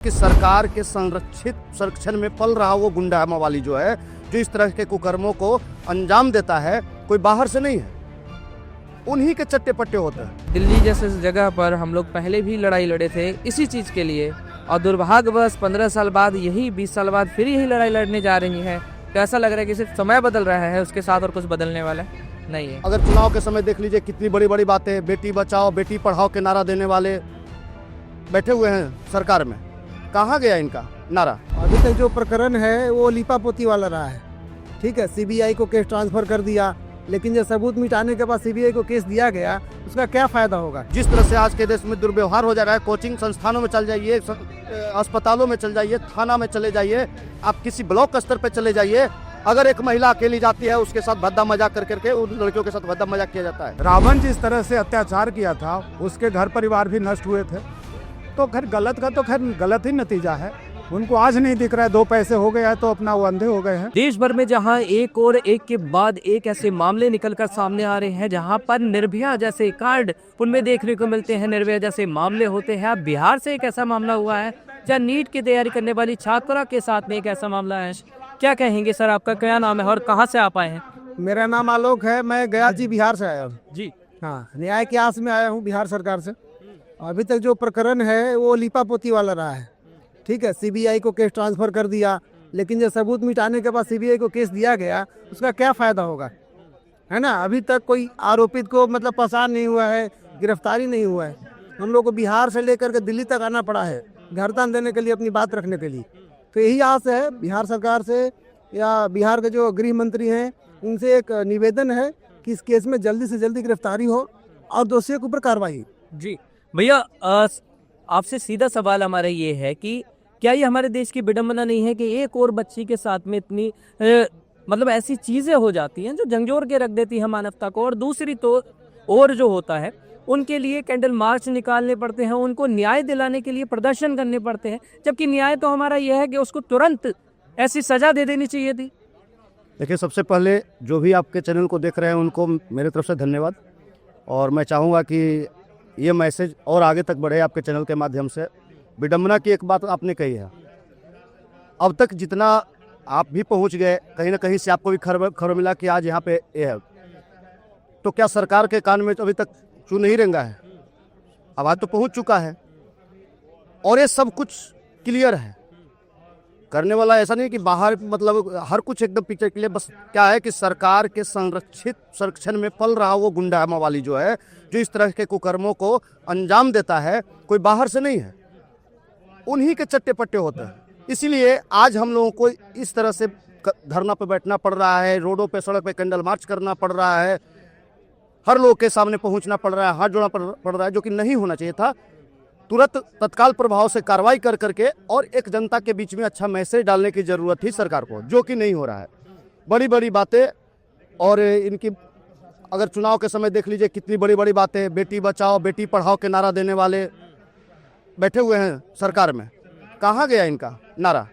कि सरकार के संरक्षण में पल रहा वो गुंडा मवाली जो है, जो इस तरह के कुकर्मों को अंजाम देता है, कोई बाहर से नहीं है, उन्हीं के चट्टे पट्टे होते हैं। दिल्ली जैसे जगह पर हम लोग पहले भी लड़ाई लड़े थे इसी चीज़ के लिए, और दुर्भाग्यवश 15 साल बाद यही 20 साल बाद फिर यही लड़ाई लड़ने जा रही है। तो ऐसा लग रहा है कि सिर्फ समय बदल रहा है, उसके साथ और कुछ बदलने वाला नहीं है। अगर चुनाव के समय देख लीजिए कितनी बड़ी बड़ी बातें, बेटी बचाओ बेटी पढ़ाओ के नारा देने वाले बैठे हुए हैं सरकार में, कहाँ गया इनका नारा? अभी तक जो प्रकरण है वो लीपापोती वाला रहा है। ठीक है, सीबीआई को केस ट्रांसफर कर दिया, लेकिन जब सबूत मिटाने के बाद सीबीआई को केस दिया गया, उसका क्या फायदा होगा? जिस तरह से आज के देश में दुर्व्यवहार हो जा रहा है, कोचिंग संस्थानों में चल जाइए, अस्पतालों में चल जाइए, थाना में चले जाइए, आप किसी ब्लॉक स्तर पे चले जाइए, अगर एक महिला अकेली जाती है उसके साथ भद्दा मजाक करके उन लड़कियों के साथ भद्दा मजाक किया जाता है। रावण जिस तरह से अत्याचार किया था, उसके घर परिवार भी नष्ट हुए थे, तो खैर गलत का तो खैर गलत ही नतीजा है। उनको आज नहीं दिख रहा है, 2 पैसे हो गया है तो अपना वो अंधे हो गए हैं। देश भर में जहां एक और एक के बाद एक ऐसे मामले निकलकर सामने आ रहे हैं, जहां पर निर्भया जैसे कार्ड उनमें देखने को मिलते हैं, निर्भया जैसे मामले होते हैं। अब बिहार से एक ऐसा मामला हुआ है जहाँ नीट की तैयारी करने वाली छात्रा के साथ में एक ऐसा मामला है। क्या कहेंगे सर, आपका क्या नाम है और कहाँ से आप आए हैं? मेरा नाम आलोक है, मैं गया जी बिहार से आया हूँ जी। हाँ, न्याय की आस में आया हूँ बिहार सरकार से। अभी तक जो प्रकरण है वो लीपापोती वाला रहा है। ठीक है, सीबीआई को केस ट्रांसफर कर दिया, लेकिन जब सबूत मिटाने के बाद सीबीआई को केस दिया गया, उसका क्या फायदा होगा? है ना, अभी तक कोई आरोपित को मतलब पहचान नहीं हुआ है, गिरफ्तारी नहीं हुआ है। हम लोग को बिहार से लेकर के दिल्ली तक आना पड़ा है घरदान देने के लिए, अपनी बात रखने के लिए। तो यही आस है बिहार सरकार से, या बिहार के जो गृह मंत्री हैं उनसे एक निवेदन है कि इस केस में जल्दी से जल्दी गिरफ्तारी हो और दोषियों के ऊपर कार्रवाई हो। जी भैया, आपसे सीधा सवाल हमारा ये है कि क्या ये हमारे देश की विडंबना नहीं है कि एक और बच्ची के साथ में इतनी मतलब ऐसी चीजें हो जाती हैं जो झंझोर के रख देती है मानवता को, और दूसरी तो और जो होता है उनके लिए कैंडल मार्च निकालने पड़ते हैं, उनको न्याय दिलाने के लिए प्रदर्शन करने पड़ते हैं, जबकि न्याय तो हमारा यह है कि उसको तुरंत ऐसी सजा दे देनी चाहिए थी। देखिए, सबसे पहले जो भी आपके चैनल को देख रहे हैं उनको मेरे तरफ से धन्यवाद, और मैं चाहूँगा कि ये मैसेज और आगे तक बढ़े आपके चैनल के माध्यम से। विडंबना की एक बात आपने कही है, अब तक जितना आप भी पहुंच गए, कहीं ना कहीं से आपको भी खबर मिला कि आज यहाँ पे ये है, तो क्या सरकार के कान में तो अभी तक चू नहीं रेंगा है? आवाज़ तो पहुंच चुका है, और ये सब कुछ क्लियर है। करने वाला ऐसा नहीं कि बाहर मतलब हर कुछ एकदम पिक्चर क्लियर, बस क्या है कि सरकार के संरक्षण में पल रहा वो गुंडा मवाली जो है, जो इस तरह के कुकर्मों को अंजाम देता है, कोई बाहर से नहीं है, उन्हीं के चट्टे पट्टे होते हैं। इसीलिए आज हम लोगों को इस तरह से धरना पे बैठना पड़ रहा है, रोडों पे सड़क पे कैंडल मार्च करना पड़ रहा है, हर लोग के सामने पहुंचना पड़ रहा है, हाथ जोड़ना पड़ रहा है, जो कि नहीं होना चाहिए था। तुरंत तत्काल प्रभाव से कार्रवाई कर करके और एक जनता के बीच में अच्छा मैसेज डालने की ज़रूरत थी सरकार को, जो कि नहीं हो रहा है। बड़ी बड़ी बातें, और इनकी अगर चुनाव के समय देख लीजिए कितनी बड़ी बड़ी बातें, बेटी बचाओ बेटी पढ़ाओ के नारा देने वाले बैठे हुए हैं सरकार में, कहाँ गया इनका नारा?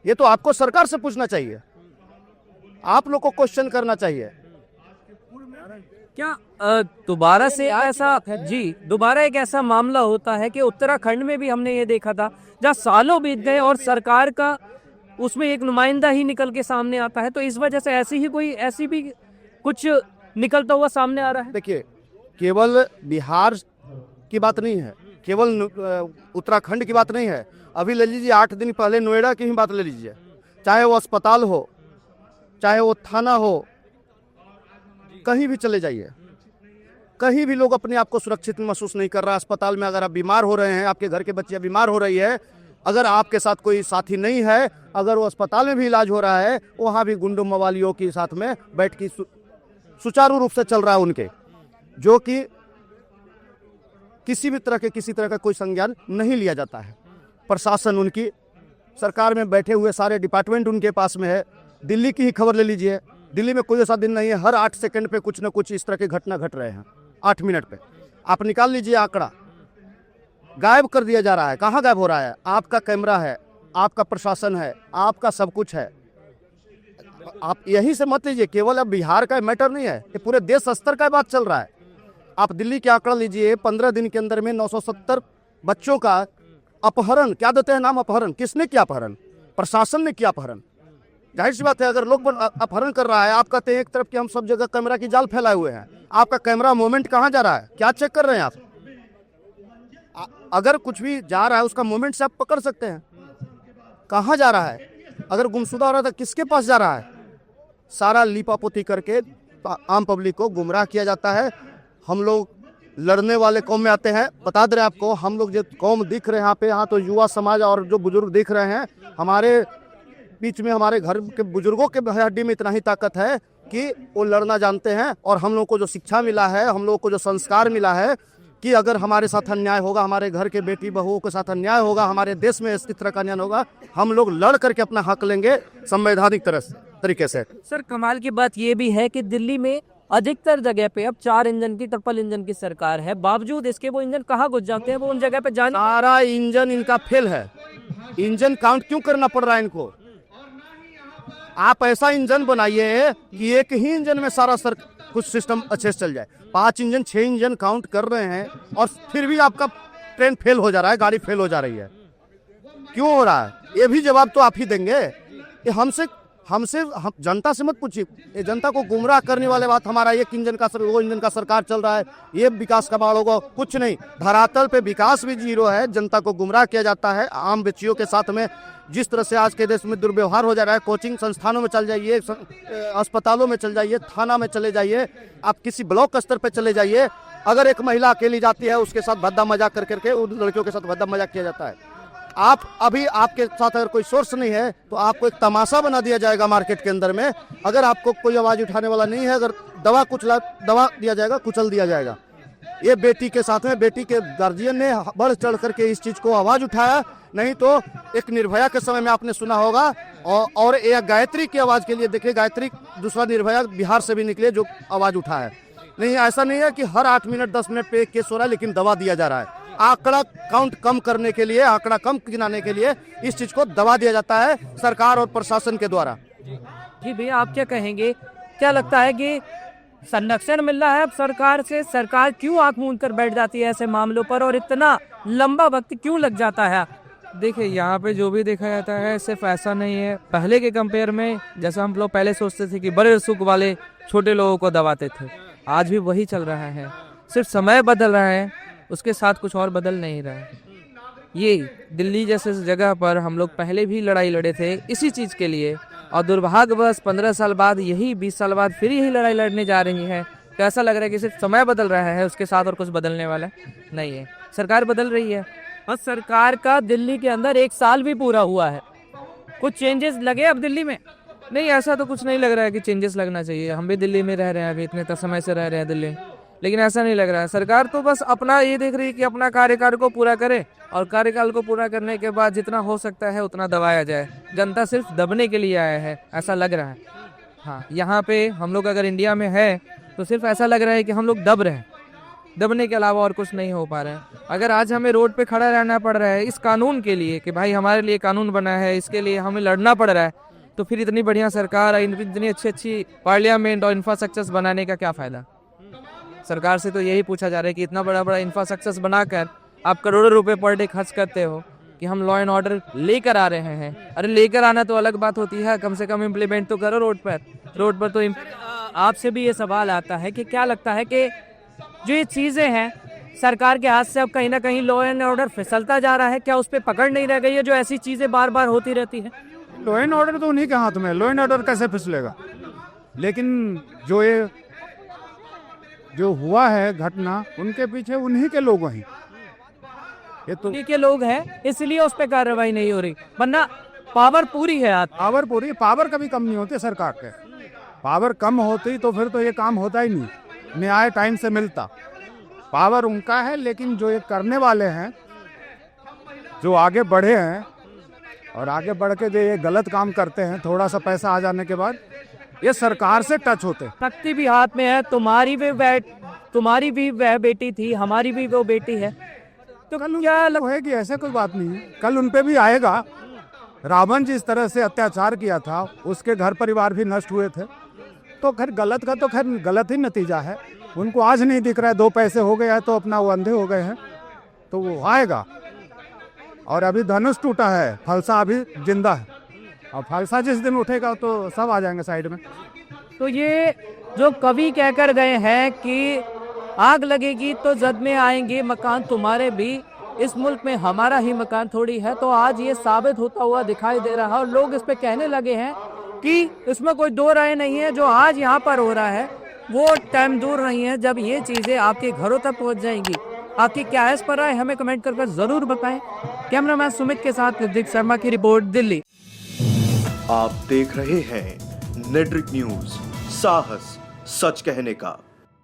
ये तो आपको सरकार से पूछना चाहिए, आप लोग को क्वेश्चन करना चाहिए। क्या दोबारा से दोबारा एक ऐसा मामला होता है कि उत्तराखंड में भी हमने ये देखा था, जहाँ सालों बीत गए और सरकार का उसमें एक नुमाइंदा ही निकल के सामने आता है, तो इस वजह से ऐसी भी कुछ निकलता हुआ सामने आ रहा है। देखिए, केवल बिहार की बात नहीं है, केवल उत्तराखंड की बात नहीं है। अभी ले लीजिए 8 दिन पहले नोएडा की ही बात ले लीजिए, चाहे वो अस्पताल हो, चाहे वो थाना हो, कहीं भी चले जाइए, कहीं भी लोग अपने आप को सुरक्षित महसूस नहीं कर रहा। अस्पताल में अगर आप बीमार हो रहे हैं, आपके घर के बच्चे बीमार हो रही है, अगर आपके साथ कोई साथी नहीं है, अगर वो अस्पताल में भी इलाज हो रहा है, वहाँ भी गुंडों मवालियों के साथ में बैठ के सुचारू रूप से चल रहा है उनके, जो कि किसी तरह का कोई संज्ञान नहीं लिया जाता है। प्रशासन उनकी, सरकार में बैठे हुए सारे डिपार्टमेंट उनके पास में है। दिल्ली की ही खबर ले लीजिए, दिल्ली में कोई ऐसा दिन नहीं है, हर 8 सेकंड पे कुछ ना कुछ इस तरह की घटना घट रहे हैं। 8 मिनट पे आप निकाल लीजिए आंकड़ा, गायब कर दिया जा रहा है। कहाँ गायब हो रहा है? आपका कैमरा है, आपका प्रशासन है, आपका सब कुछ है। आप यहीं से मत लीजिए, केवल अब बिहार का मैटर नहीं है, ये पूरे देश स्तर का बात चल रहा है। आप दिल्ली के आंकड़ा लीजिए, 15 दिन के अंदर में 970 बच्चों का अपहरण क्या देते हैं नाम, अपहरण। किसने किया अपहरण? प्रशासन ने किया अपहरण। जाहिर सी बात है, अगर लोग अपहरण कर रहा है, आप कहते हैं एक तरफ कि हम सब जगह कैमरा की जाल फैलाए हुए हैं, आपका कैमरा मूवमेंट कहाँ जा रहा है, क्या चेक कर रहे हैं आप? अगर कुछ भी जा रहा है उसका मूवमेंट से आप पकड़ सकते हैं, कहाँ जा रहा है, अगर गुमशुदा हो रहा था किसके पास जा रहा है। सारा लिपापोती करके आम पब्लिक को गुमराह किया जाता है। हम लोग लड़ने वाले कौम में आते हैं। बता दे रहे आपको, हम लोग जो कौम दिख रहे हैं यहाँ पे, यहाँ तो युवा समाज और जो बुजुर्ग दिख रहे हैं, हमारे बीच में हमारे घर के बुजुर्गों के हड्डी में इतना ही ताकत है कि वो लड़ना जानते हैं। और हम लोग को जो शिक्षा मिला है, हम लोग को जो संस्कार मिला है कि अगर हमारे साथ अन्याय होगा, हमारे घर के बेटी बहुओं के साथ अन्याय होगा, हमारे देश में इस तरह का अन्याय होगा, हम लोग लड़ करके अपना हक लेंगे संवैधानिक तरीके से। सर कमाल की बात ये भी है कि दिल्ली में अधिकतर जगह पे अब 4 इंजन की, ट्रिपल इंजन की सरकार है, बावजूद इसके वो इंजन कहाँ घुस जाते हैं, वो उन जगह पे जाने। सारा इंजन इनका फेल है। इंजन काउंट क्यों करना पड़ रहा है इनको? आप ऐसा इंजन बनाइए कि एक ही इंजन में सारा कुछ सिस्टम अच्छे से चल जाए। 5 इंजन 6 इंजन काउंट कर रहे हैं और फिर भी आपका ट्रेन फेल हो जा रहा है, गाड़ी फेल हो जा रही है। क्यों हो रहा है? ये भी जवाब तो आप ही देंगे। ये हमसे हम जनता से मत पूछिए। ये जनता को गुमराह करने वाले बात, हमारा एक इंजन का वो इंजन का सरकार चल रहा है, ये विकास का बाल होगा, कुछ नहीं। धरातल पे विकास भी जीरो है, जनता को गुमराह किया जाता है। आम बच्चियों के साथ में जिस तरह से आज के देश में दुर्व्यवहार हो जा रहा है, कोचिंग संस्थानों में चल जाइए, अस्पतालों में चल जाइए, थाना में चले जाइए, आप किसी ब्लॉक स्तर पे चले जाइए, अगर एक महिला अकेली जाती है उसके साथ भद्दा मजाक करके उन लड़कियों के साथ भद्दा मजाक किया जाता है। आप अभी आपके साथ अगर कोई सोर्स नहीं है तो आपको एक तमाशा बना दिया जाएगा मार्केट के अंदर में। अगर आपको कोई आवाज उठाने वाला नहीं है, अगर दवा दिया जाएगा, कुचल दिया जाएगा। ये बेटी के साथ में बेटी के गार्जियन ने बढ़ चढ़ करके इस चीज को आवाज उठाया। नहीं तो एक निर्भया के समय में आपने सुना होगा, और ये गायत्री की आवाज के लिए देखिए, गायत्री दूसरा निर्भया बिहार से भी निकले जो आवाज उठा है। नहीं, ऐसा नहीं है कि हर 8 मिनट 10 मिनट पे एक केस हो रहा है लेकिन दवा दिया जा रहा है। आंकड़ा काउंट कम करने के लिए, आंकड़ा कम गिनाने के लिए इस चीज को दबा दिया जाता है सरकार और प्रशासन के द्वारा। जी भैया, आप क्या कहेंगे? क्या लगता है कि संरक्षण मिल रहा है अब सरकार से? सरकार क्यों आंख मूंद कर बैठ जाती है ऐसे मामलों पर, और इतना लंबा वक्त क्यों लग जाता है? देखिए, यहाँ पे जो भी देखा जाता है सिर्फ ऐसा नहीं है। पहले के कंपेयर में जैसा हम लोग पहले सोचते थे कि बड़े सुख वाले छोटे लोगों को दबाते थे, आज भी वही चल रहा है। सिर्फ समय बदल रहा है, उसके साथ कुछ और बदल नहीं रहा है। ये दिल्ली जैसे जगह पर हम लोग पहले भी लड़ाई लड़े थे इसी चीज़ के लिए, और दुर्भाग्यवश 15 साल बाद, यही 20 साल बाद फिर यही लड़ाई लड़ने जा रही है। तो ऐसा लग रहा है कि सिर्फ समय बदल रहा है, उसके साथ और कुछ बदलने वाला नहीं है। सरकार बदल रही है, और सरकार का दिल्ली के अंदर 1 साल भी पूरा हुआ है। कुछ चेंजेस लगे अब दिल्ली में? नहीं, ऐसा तो कुछ नहीं लग रहा है कि चेंजेस लगना चाहिए। हम भी दिल्ली में रह रहे हैं, अभी इतने समय से रह रहे हैं दिल्ली, लेकिन ऐसा नहीं लग रहा है। सरकार तो बस अपना ये देख रही है कि अपना कार्यकाल को पूरा करे, और कार्यकाल को पूरा करने के बाद जितना हो सकता है उतना दबाया जाए। जनता सिर्फ दबने के लिए आया है, ऐसा लग रहा है। हाँ, यहाँ पे हम लोग अगर इंडिया में है तो सिर्फ ऐसा लग रहा है कि हम लोग दब रहे हैं, दबने के अलावा और कुछ नहीं हो पा रहा है। अगर आज हमें रोड पे खड़ा रहना पड़ रहा है इस कानून के लिए कि भाई हमारे लिए कानून बना है, इसके लिए हमें लड़ना पड़ रहा है, तो फिर इतनी बढ़िया सरकार, इतनी अच्छी पार्लियामेंट और इंफ्रास्ट्रक्चर्स बनाने का क्या फ़ायदा? सरकार से तो यही पूछा जा रहा है कि इतना बड़ा बड़ा इंफ्रास्ट्रक्चर्स बनाकर आप करोड़ों रुपए पर डे खर्च करते हो कि हम लॉ एंड ऑर्डर लेकर आ रहे हैं। अरे लेकर आना तो अलग बात होती है, कम से कम इम्प्लीमेंट तो करो रोड पर तो आपसे भी ये सवाल आता है कि क्या लगता है कि जो ये चीज़ें हैं सरकार के हाथ से अब कहीं ना कहीं लॉ एंड ऑर्डर फिसलता जा रहा है? क्या उस पर पकड़ नहीं रह गई है जो ऐसी चीज़ें बार बार होती रहती हैं? लॉ एंड ऑर्डर तो उन्हीं के हाथ में, लॉ एंड ऑर्डर कैसे फिसलेगा? लेकिन जो हुआ है घटना, उनके पीछे उन्हीं के लोग हैं। ये तो उन्हीं के लोग हैं, इसलिए उस पर कार्रवाई नहीं हो रही, वरना पावर पूरी है। पावर कभी कम नहीं होती सरकार के। पावर कम होती तो फिर तो ये काम होता ही नहीं, न्याय टाइम से मिलता। पावर उनका है, लेकिन जो ये करने वाले हैं, जो आगे बढ़े हैं और आगे बढ़ के जो ये गलत काम करते हैं, थोड़ा सा पैसा आ जाने के बाद ये सरकार से टच होते। शक्ति भी हाथ में है, तुम्हारी भी वह बेटी थी, हमारी भी वो बेटी है, तो कल क्या है कि ऐसे कोई बात नहीं है, कल उन पे भी आएगा। रावण जिस तरह से अत्याचार किया था, उसके घर परिवार भी नष्ट हुए थे, तो खैर गलत का तो खैर गलत ही नतीजा है। उनको आज नहीं दिख रहा है, 2 पैसे हो गए हैं तो अपना वो अंधे हो गए हैं, तो वो आएगा। और अभी धनुष टूटा है, फलसा अभी जिंदा है, और फलसा जिस दिन उठेगा तो सब आ जाएंगे साइड में। तो ये जो कवि कहकर गए हैं कि आग लगेगी तो जद में आएंगे मकान तुम्हारे भी, इस मुल्क में हमारा ही मकान थोड़ी है, तो आज ये साबित होता हुआ दिखाई दे रहा है। और लोग इस पे कहने लगे हैं कि इसमें कोई दो राय नहीं है, जो आज यहाँ पर हो रहा है वो टाइम दूर नहीं है जब ये चीज़ें आपके घरों तक पहुँच जाएंगी। आपकी क्या है इस पर राय, हमें कमेंट कर ज़रूर बताएं। कैमरामैन सुमित के साथ निधिक शर्मा की रिपोर्ट, दिल्ली। आप देख रहे हैं नेट्रिक न्यूज, साहस सच कहने का।